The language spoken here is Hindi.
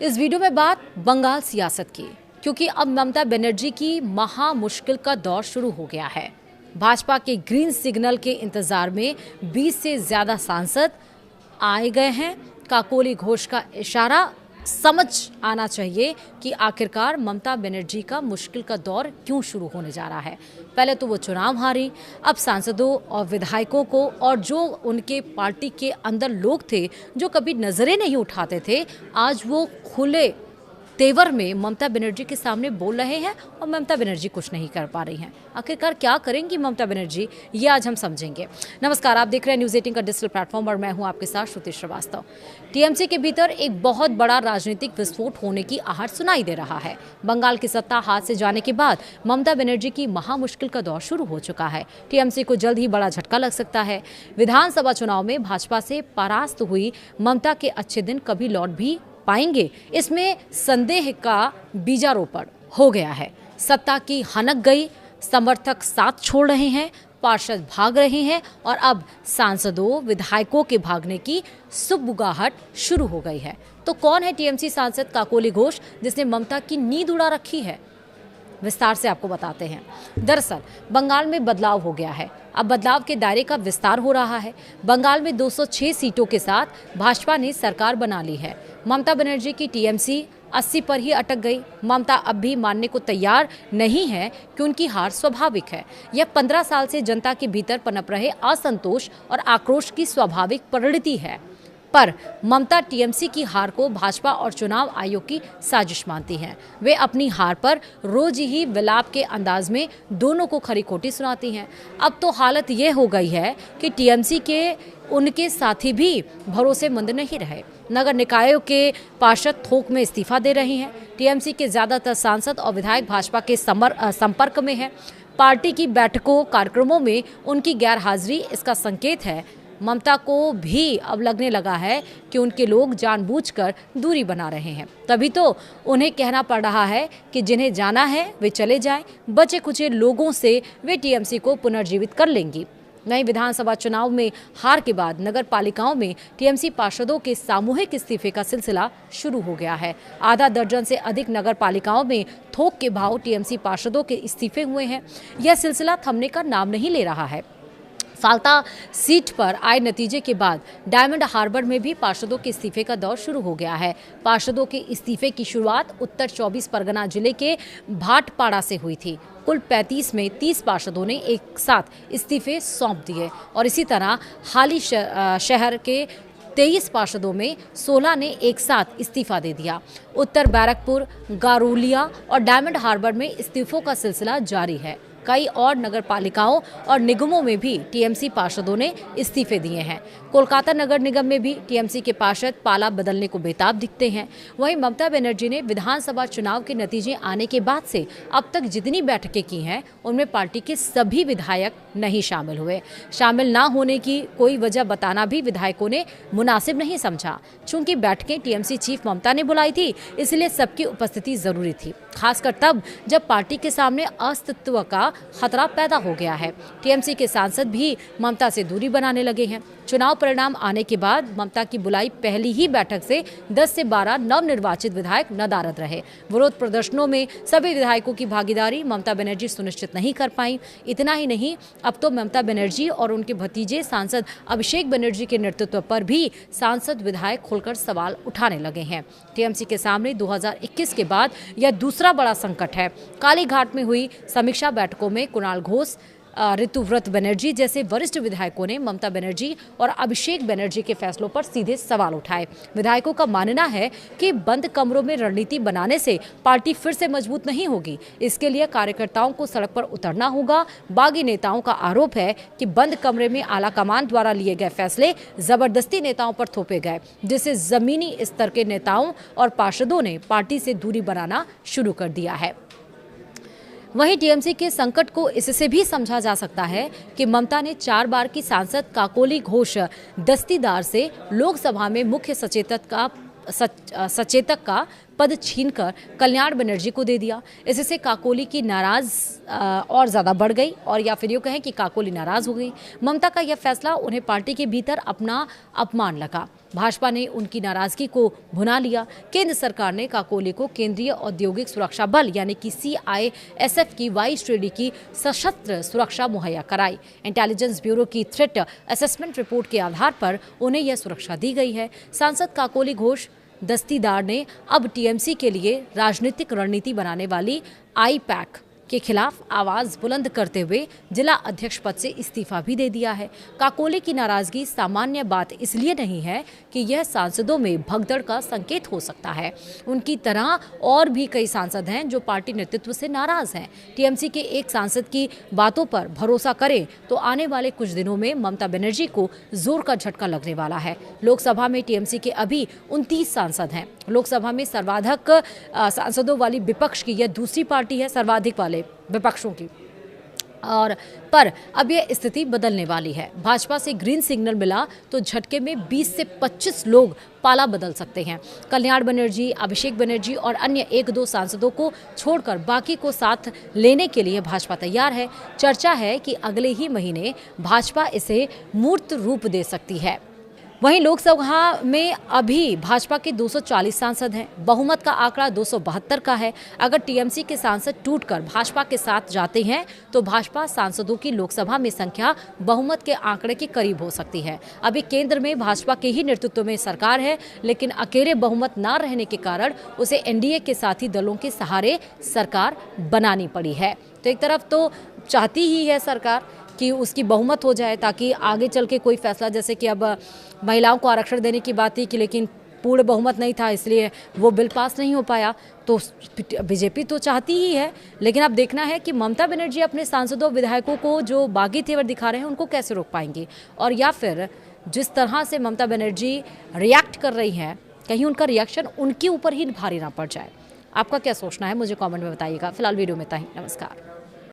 इस वीडियो में बात बंगाल सियासत की, क्योंकि अब ममता बनर्जी की महा मुश्किल का दौर शुरू हो गया है। भाजपा के ग्रीन सिग्नल के इंतजार में 20 से ज्यादा सांसद आए गए हैं। काकोली घोष का इशारा समझ आना चाहिए कि आखिरकार ममता बनर्जी का मुश्किल का दौर क्यों शुरू होने जा रहा है। पहले तो वो चुनाव हारी, अब सांसदों और विधायकों को और जो उनके पार्टी के अंदर लोग थे जो कभी नजरें नहीं उठाते थे, आज वो खुले तेवर में ममता बनर्जी के सामने बोल रहे हैं और ममता बनर्जी कुछ नहीं कर पा रही हैं। आखिरकार क्या करेंगी ममता बनर्जी, ये आज हम समझेंगे। नमस्कार, आप देख रहे हैं न्यूज़ 18 का डिजिटल प्लेटफॉर्म और मैं हूं आपके साथ श्रुति श्रीवास्तव। टीएमसी के भीतर एक बहुत बड़ा राजनीतिक विस्फोट होने की आहट सुनाई दे रहा है। बंगाल की सत्ता हाथ से जाने के बाद ममता बनर्जी की महा मुश्किल का दौर शुरू हो चुका है। टीएमसी को जल्द ही बड़ा झटका लग सकता है। विधानसभा चुनाव में भाजपा से परास्त हुई ममता के अच्छे दिन कभी लौट भी पाएंगे, इसमें संदेह का बीजारोपण हो गया है। सत्ता की हनक गई, समर्थक साथ छोड़ रहे हैं, पार्षद भाग रहे हैं और अब सांसदों विधायकों के भागने की सुबुगाहट शुरू हो गई है। तो कौन है टीएमसी सांसद काकोली घोष जिसने ममता की नींद उड़ा रखी है? विस्तार से आपको बताते हैं। दरअसल बंगाल में बदलाव हो गया है। अब बदलाव के दायरे का विस्तार हो रहा है। बंगाल में 206 सीटों के साथ भाजपा ने सरकार बना ली है। ममता बनर्जी की टीएमसी 80 पर ही अटक गई। ममता अब भी मानने को तैयार नहीं है कि उनकी हार स्वाभाविक है। यह 15 साल से जनता के भीतर पनप रहे असंतोष और आक्रोश की स्वाभाविक परिणति है। पर ममता टीएमसी की हार को भाजपा और चुनाव आयोग की साजिश मानती हैं। वे अपनी हार पर रोज ही विलाप के अंदाज में दोनों को खरी खोटी सुनाती हैं। अब तो हालत ये हो गई है कि टीएमसी के उनके साथी भी भरोसेमंद नहीं रहे। नगर निकायों के पार्षद थोक में इस्तीफा दे रहे हैं। टीएमसी के ज्यादातर सांसद और विधायक भाजपा के संपर्क में हैं। पार्टी की बैठकों कार्यक्रमों में उनकी गैर हाजिरी इसका संकेत है। ममता को भी अब लगने लगा है कि उनके लोग जानबूझकर दूरी बना रहे हैं। तभी तो उन्हें कहना पड़ रहा है कि जिन्हें जाना है वे चले जाएं। बचे कुचे लोगों से वे टीएमसी को पुनर्जीवित कर लेंगी। नई विधानसभा चुनाव में हार के बाद नगर पालिकाओं में टीएमसी पार्षदों के सामूहिक इस्तीफे का सिलसिला शुरू हो गया है। आधा दर्जन से अधिक नगर पालिकाओं में थोक के भाव टीएमसी पार्षदों के इस्तीफे हुए हैं। यह सिलसिला थमने का नाम नहीं ले रहा है। फाल्ता सीट पर आए नतीजे के बाद डायमंड हार्बर में भी पार्षदों के इस्तीफे का दौर शुरू हो गया है। पार्षदों के इस्तीफे की शुरुआत उत्तर 24 परगना जिले के भाटपाड़ा से हुई थी। कुल 35 में 30 पार्षदों ने एक साथ इस्तीफे सौंप दिए और इसी तरह हाली शहर के 23 पार्षदों में 16 ने एक साथ इस्तीफा दे दिया। उत्तर बैरकपुर, गारूलिया और डायमंड हार्बर में इस्तीफों का सिलसिला जारी है। कई और नगर पालिकाओं और निगमों में भी टीएमसी पार्षदों ने इस्तीफे दिए हैं। कोलकाता नगर निगम में भी टीएमसी के पार्षद पाला बदलने को बेताब दिखते हैं। वहीं ममता बनर्जी ने विधानसभा चुनाव के नतीजे आने के बाद से अब तक जितनी बैठकें की हैं उनमें पार्टी के सभी विधायक नहीं शामिल हुए। शामिल ना होने की कोई वजह बताना भी विधायकों ने मुनासिब नहीं समझा। चूंकि बैठकें टीएमसी चीफ ममता ने बुलाई थी, इसलिए सबकी उपस्थिति जरूरी थी, खासकर तब जब पार्टी के सामने अस्तित्व का खतरा पैदा हो गया है। टीएमसी के सांसद भी ममता से दूरी बनाने लगे हैं। चुनाव परिणाम आने के बाद ममता की बुलाई पहली ही बैठक से 10 से 12 नवनिर्वाचित विधायक नदारद रहे। विरोध प्रदर्शनों में सभी विधायकों की भागीदारी ममता बनर्जी सुनिश्चित नहीं कर पाई। इतना ही नहीं, अब तो ममता बनर्जी और उनके भतीजे सांसद अभिषेक बनर्जी के नेतृत्व पर भी सांसद विधायक खुलकर सवाल उठाने लगे हैं। टीएमसी के सामने 2021 के बाद यह दूसरा बड़ा संकट है। कालीघाट में हुई समीक्षा बैठकों में कुणाल घोष, ऋतुव्रत बनर्जी जैसे वरिष्ठ विधायकों ने ममता बनर्जी और अभिषेक बनर्जी के फैसलों पर सीधे सवाल उठाए। विधायकों का मानना है कि बंद कमरों में रणनीति बनाने से पार्टी फिर से मजबूत नहीं होगी। इसके लिए कार्यकर्ताओं को सड़क पर उतरना होगा। बागी नेताओं का आरोप है कि बंद कमरे में आलाकमान द्वारा लिए गए फैसले जबरदस्ती नेताओं पर थोपे गए, जिससे जमीनी स्तर के नेताओं और पार्षदों ने पार्टी से दूरी बनाना शुरू कर दिया है। वहीं टीएमसी के संकट को इससे भी समझा जा सकता है कि ममता ने 4 बार की सांसद काकोली घोष दस्तीदार से लोकसभा में मुख्य सचेतक का पद छीनकर कल्याण बनर्जी को दे दिया। इससे काकोली की नाराज और ज़्यादा बढ़ गई, और या फिर यूँ कहें कि काकोली नाराज हो गई। ममता का यह फैसला उन्हें पार्टी के भीतर अपना अपमान लगा। भाजपा ने उनकी नाराजगी को भुना लिया। केंद्र सरकार ने काकोली को केंद्रीय औद्योगिक सुरक्षा बल यानी कि CISF की 22 श्रेणी की सशस्त्र सुरक्षा मुहैया कराई। इंटेलिजेंस ब्यूरो की थ्रेट असेसमेंट रिपोर्ट के आधार पर उन्हें यह सुरक्षा दी गई है। सांसद काकोली घोष दस्तीदार ने अब TMC के लिए राजनीतिक रणनीति बनाने वाली IPAC के खिलाफ आवाज बुलंद करते हुए जिला अध्यक्ष पद से इस्तीफा भी दे दिया है। काकोली की नाराजगी सामान्य बात इसलिए नहीं है कि यह सांसदों में भगदड़ का संकेत हो सकता है। उनकी तरह और भी कई सांसद हैं जो पार्टी नेतृत्व से नाराज हैं। TMC के एक सांसद की बातों पर भरोसा करें तो आने वाले कुछ दिनों में ममता बनर्जी को जोर का झटका लगने वाला है। लोकसभा में TMC के अभी 29 सांसद हैं। लोकसभा में सर्वाधिक सांसदों वाली विपक्ष की यह दूसरी पार्टी है, सर्वाधिक वाले विपक्षों की। और पर अब यह स्थिति बदलने वाली है। भाजपा से ग्रीन सिग्नल मिला तो झटके में 20 से 25 लोग पाला बदल सकते हैं। कल्याण बनर्जी, अभिषेक बनर्जी और अन्य 1-2 सांसदों को छोड़कर बाकी को साथ लेने के लिए भाजपा तैयार है। चर्चा है कि अगले ही महीने भाजपा इसे मूर्त रूप दे सकती है। वहीं लोकसभा में अभी भाजपा के 240 सांसद हैं। बहुमत का आंकड़ा 272 का है। अगर TMC के सांसद टूटकर भाजपा के साथ जाते हैं तो भाजपा सांसदों की लोकसभा में संख्या बहुमत के आंकड़े के करीब हो सकती है। अभी केंद्र में भाजपा के ही नेतृत्व में सरकार है, लेकिन अकेले बहुमत न रहने के कारण उसे NDA के साथी दलों के सहारे सरकार बनानी पड़ी है। तो एक तरफ तो चाहती ही है सरकार कि उसकी बहुमत हो जाए ताकि आगे चल के कोई फैसला, जैसे कि अब महिलाओं को आरक्षण देने की बात थी कि लेकिन पूर्ण बहुमत नहीं था इसलिए वो बिल पास नहीं हो पाया, तो बीजेपी तो चाहती ही है। लेकिन अब देखना है कि ममता बनर्जी अपने सांसदों विधायकों को जो बागी तेवर दिखा रहे हैं उनको कैसे रोक पाएंगी, और या फिर जिस तरह से ममता बनर्जी रिएक्ट कर रही हैं कहीं उनका रिएक्शन उनके ऊपर ही भारी ना पड़ जाए। आपका क्या सोचना है मुझे कॉमेंट में बताइएगा। फिलहाल वीडियो में इतना ही। नमस्कार।